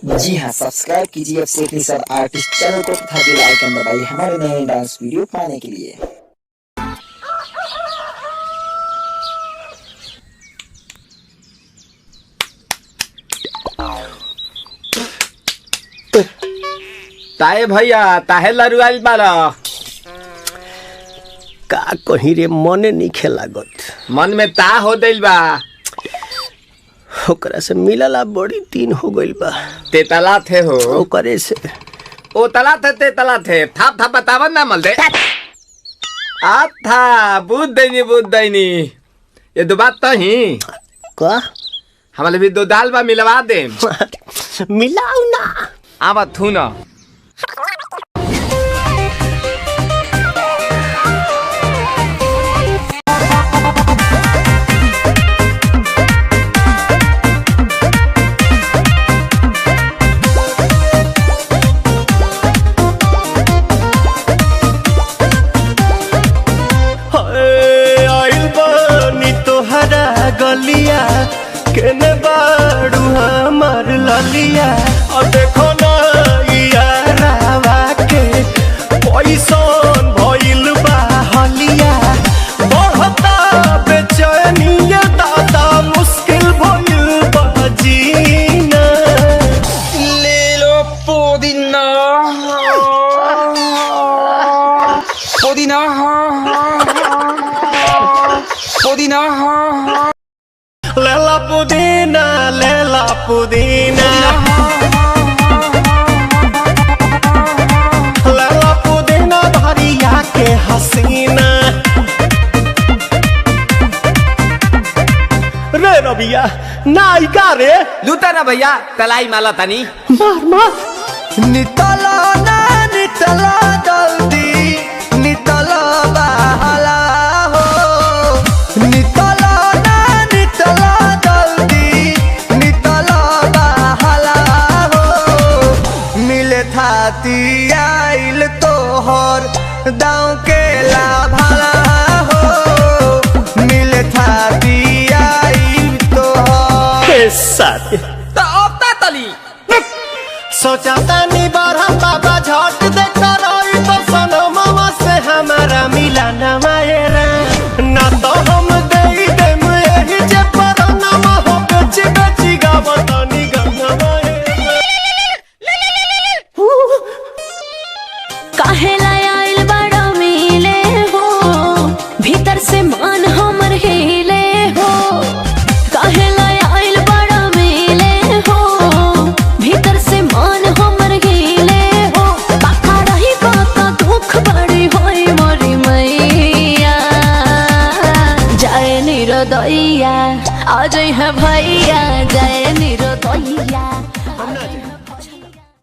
जी हाँ, सब्सक्राइब कीजिए अब से सब आर्टिस्ट चैनल को तथा बेल आइकन दबाइए हमारे नए डांस वीडियो पाने के लिए। ताए भैया ताहे लरुआल बारा का कहीं रे मने नहीं लागत। मन में ता हो दिल बा ओकरा से मिलला बड़ी दिन हो गइल बा। ते तला थे हो ओकरे से ओ तला थे ते तला थे थाप थाप बतावन ना मल दे आ था बुद्ध दैनी ये दो बात तो ही का हमारे भी दो दाल बा मिलवा दे मिलाऊ ना आवा थू ना गलिया केने बाड़ू हमार ललिया और देखो ना यारावा के पैसन भइल बा हलिया बढ़ता बेचैनिया दादा मुश्किल भइल बा जीना ले लो पुदीना पुदीना पुदीना लेला पुदीना लेला पुदीना लेला पुदीना भरिया के हसीना रे रबिया नायिका रे लूटा ना भैया तलाई माला तनी मार मार नितला ना नितला जल्दी नितला बहला हो नितला आइल तोहर दाँव के लाभाला हो मिले थाती आइल तोहर साथी तो अब ता तली सोचा तानी बारह बाबा झट देखता रही तो सनमवा से हमारा मिला न मायरा ना तो हम दे देम यही जे परनमा हो बेची बेची गावतनी गंगा काहेला आइल बड़ा मिले हो भीतर से मन हमर हिले हो काहेला आइल बड़ा मिले हो भीतर से मन हमर हिले हो बाका रही बाका दुख बड़ी होई मोरी मैया जाए निरोदैया आ जाए है भैया जाए निरोदैया।